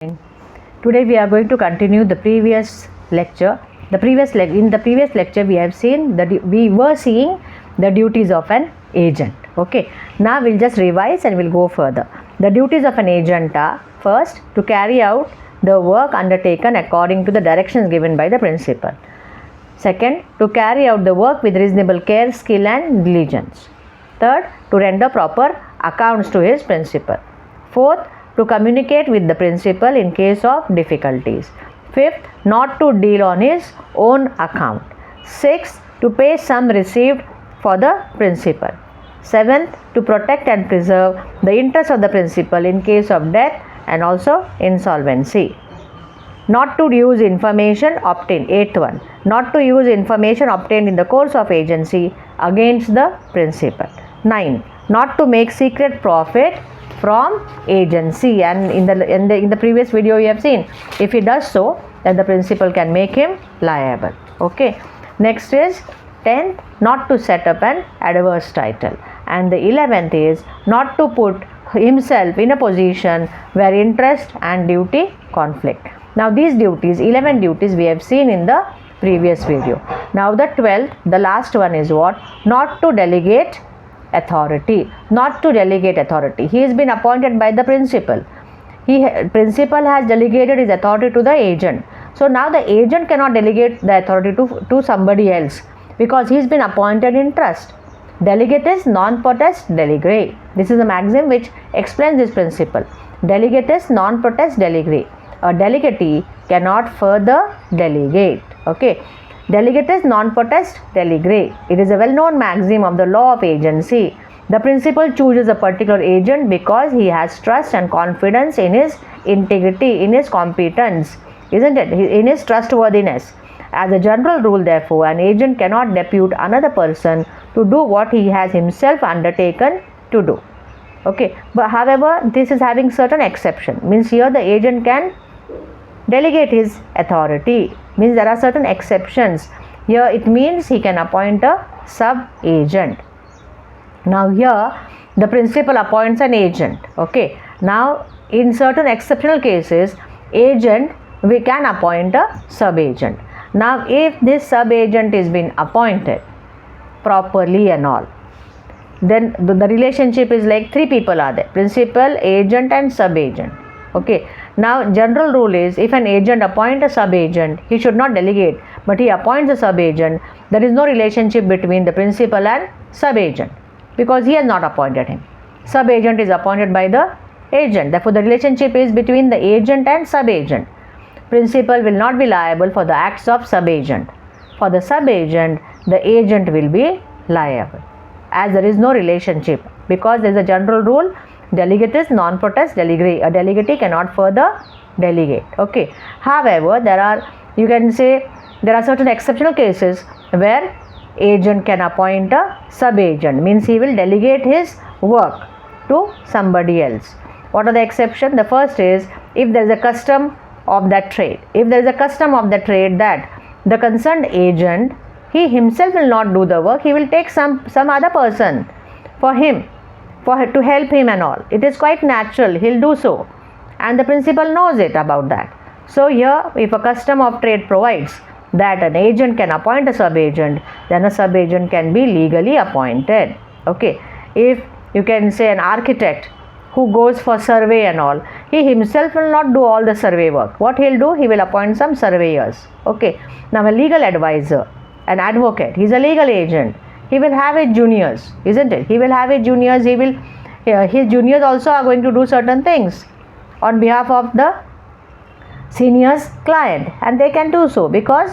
Today we are going to continue the previous lecture. In the previous lecture we have seen that we were seeing the duties of an agent. Okay. Now we'll just revise and we'll go further. The duties of an agent are: first, to carry out the work undertaken according to the directions given by the principal. Second, to carry out the work with reasonable care, skill and diligence. Third, to render proper accounts to his principal. Fourth, to communicate with the principal in case of difficulties. Fifth, not to deal on his own account. Sixth, to pay sum received for the principal. Seventh, to protect and preserve the interest of the principal in case of death and also insolvency. Not to use information obtained. Eighth one, not to use information obtained in the course of agency against the principal. 9. Not to make secret profit from agency, and in the previous video you have seen, if he does so, then the principal can make him liable. Okay. Next is 10th, not to set up an adverse title, and the 11th is not to put himself in a position where interest and duty conflict. Now these duties, 11 duties we have seen in the previous video. Now the 12th, the last one is what? Not to delegate authority. Not to delegate authority. He has been appointed by the principal. Principal has delegated his authority to the agent. So now the agent cannot delegate the authority to somebody else because he has been appointed in trust. Delegatus non potest delegare. This is a maxim which explains this principle. Delegatus non potest delegare. A delegatee cannot further delegate. Okay. Delegatus non potest delegare. It is a well-known maxim of the law of agency. The principal chooses a particular agent because he has trust and confidence in his integrity, in his competence, isn't it? In his trustworthiness. As a general rule, therefore, an agent cannot depute another person to do what he has himself undertaken to do. Okay. But however, this is having certain exception. Means here the agent can delegate his authority. Means there are certain exceptions. Here it means he can appoint a sub-agent. Now here the principal appoints an agent. Okay. Now in certain exceptional cases, we can appoint a sub-agent. Now if this sub-agent is been appointed properly and all, then the relationship is like three people are there: principal, agent and sub-agent. Okay. Now general rule is, if an agent appoints a sub-agent, he should not delegate, but he appoints a sub-agent, there is no relationship between the principal and sub-agent because he has not appointed him. Sub-agent is appointed by the agent. Therefore the relationship is between the agent and sub-agent. Principal will not be liable for the acts of sub-agent. For the sub-agent, the agent will be liable, as there is no relationship, because there is a general rule: delegatus non potest delegare. A delegatee cannot further delegate. Okay. However, there are certain exceptional cases where agent can appoint a sub-agent. Means he will delegate his work to somebody else. What are the exceptions? The first is if there is a custom of that trade. If there is a custom of the trade that the concerned agent, he himself will not do the work, he will take some other person for him, to help him and all. It is quite natural, he'll do so, and the principal knows it about that. So here, if a custom of trade provides that an agent can appoint a sub-agent, then a sub-agent can be legally appointed. Okay. If you can say an architect who goes for survey and all, he himself will not do all the survey work. What he'll do, he will appoint some surveyors. Okay. Now a legal advisor, an advocate, he's a legal agent. He will have his juniors, isn't it? He will have his juniors. His juniors also are going to do certain things on behalf of the senior's client, and they can do so because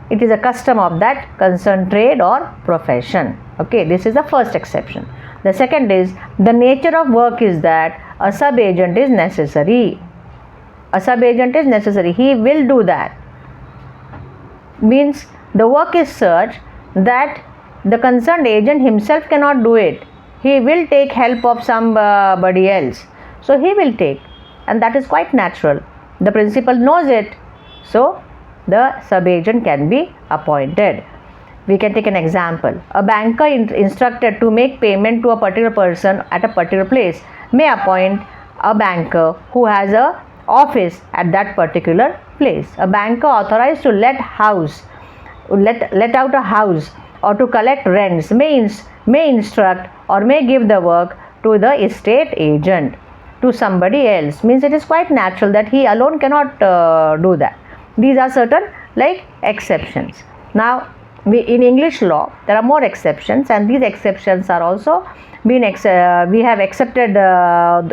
it is a custom of that concerned trade or profession. Okay, this is the first exception. The second is, the nature of work is that a sub-agent is necessary. A sub-agent is necessary. He will do that. Means the work is such that the concerned agent himself cannot do it. He will take help of somebody else. So he will take, and that is quite natural. The principal knows it. So the sub-agent can be appointed. We can take an example. A banker instructed to make payment to a particular person at a particular place may appoint a banker who has a office at that particular place. A banker authorized to let out a house or to collect rents may instruct or may give the work to the estate agent, to somebody else. Means it is quite natural that he alone cannot do that. These are certain like exceptions. Now in English law there are more exceptions, and these exceptions are also we have accepted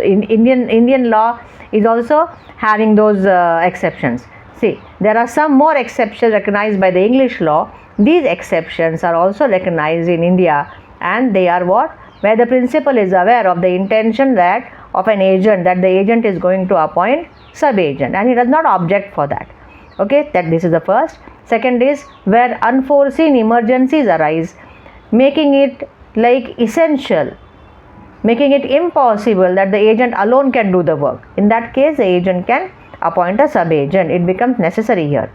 in Indian law is also having those exceptions. See, there are some more exceptions recognized by the English law. These exceptions are also recognized in India, and they are what? Where the principal is aware of the intention that of an agent, that the agent is going to appoint sub-agent, and he does not object for that. Okay, that this is the first. Second is where unforeseen emergencies arise, making it like essential, making it impossible that the agent alone can do the work. In that case, the agent can appoint a sub-agent. It becomes necessary here.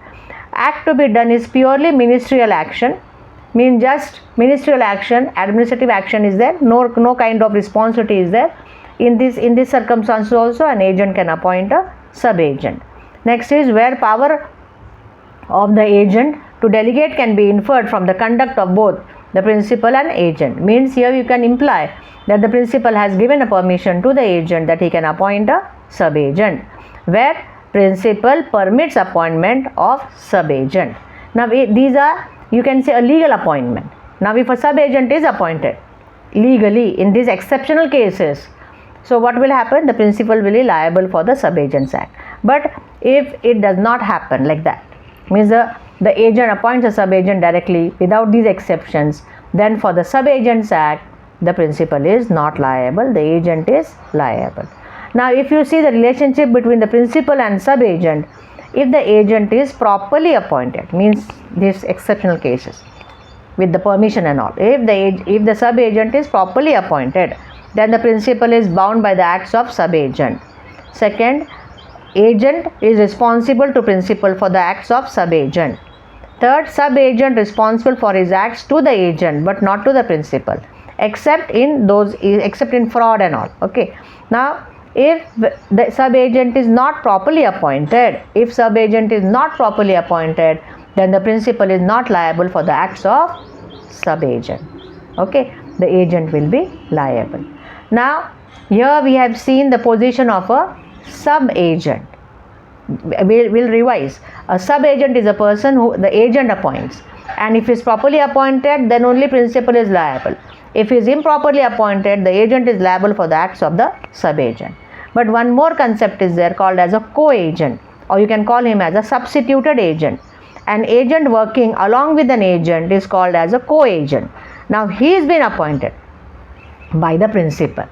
Act to be done is purely ministerial action, means just ministerial action, administrative action is there, no kind of responsibility is there. In this circumstance also an agent can appoint a sub-agent. Next is where power of the agent to delegate can be inferred from the conduct of both the principal and agent. Means here you can imply that the principal has given a permission to the agent that he can appoint a sub-agent, where principal permits appointment of sub-agent. Now these are, you can say, a legal appointment. Now if a sub-agent is appointed legally in these exceptional cases, so what will happen? The principal will be liable for the Sub-Agents Act. But if it does not happen like that, means the agent appoints a sub-agent directly without these exceptions, then for the Sub-Agents Act, the principal is not liable, the agent is liable. Now if you see the relationship between the principal and sub-agent, if the agent is properly appointed, means these exceptional cases with the permission and all, if the sub-agent is properly appointed, then the principal is bound by the acts of sub-agent. Second, agent is responsible to principal for the acts of sub-agent. Third, sub-agent responsible for his acts to the agent but not to the principal, except in fraud and all. Okay. Now if the sub-agent is not properly appointed, then the principal is not liable for the acts of sub-agent. Okay, the agent will be liable. Now here we have seen the position of a sub-agent. We'll revise. A sub-agent is a person who the agent appoints, and if he is properly appointed, then only principal is liable. If he is improperly appointed, the agent is liable for the acts of the sub-agent. But one more concept is there called as a co-agent, or you can call him as a substituted agent. An agent working along with an agent is called as a co-agent. Now he has been appointed by the principal.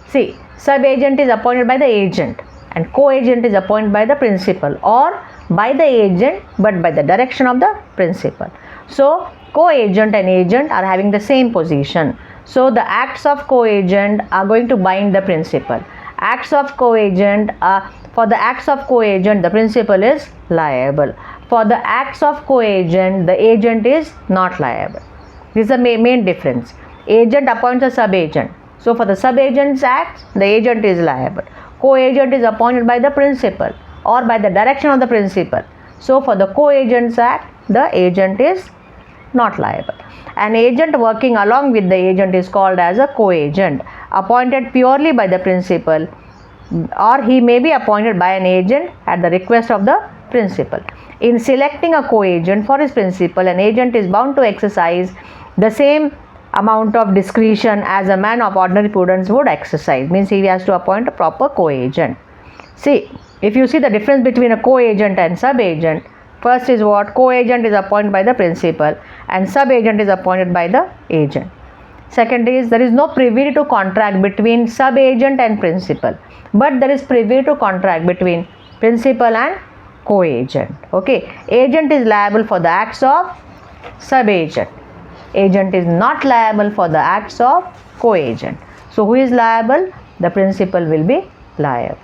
See, sub-agent is appointed by the agent and co-agent is appointed by the principal or by the agent but by the direction of the principal. So co-agent and agent are having the same position. So the acts of co-agent are going to bind the principal. Acts of co-agent, for the acts of co-agent, the principal is liable. For the acts of co-agent, the agent is not liable. This is the main difference. Agent appoints a sub-agent. So for the sub-agent's acts, the agent is liable. Co-agent is appointed by the principal or by the direction of the principal. So for the co-agent's act, the agent is not liable. An agent working along with the agent is called as a co-agent, appointed purely by the principal, or he may be appointed by an agent at the request of the principal. In selecting a co-agent for his principal, an agent is bound to exercise the same amount of discretion as a man of ordinary prudence would exercise. Means he has to appoint a proper co-agent. See, if you see the difference between a co-agent and sub-agent, first is what? Co-agent is appointed by the principal and sub-agent is appointed by the agent. Second is there is no privy to contract between sub-agent and principal, but there is privy to contract between principal and co-agent. Okay, agent is liable for the acts of sub-agent. Agent is not liable for the acts of co-agent. So who is liable? The principal will be liable.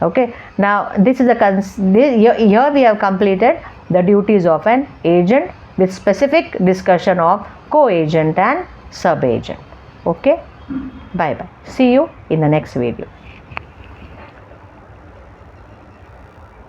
Okay, now this is here we have completed the duties of an agent with specific discussion of co-agent and sub-agent. Okay, bye bye. See you in the next video.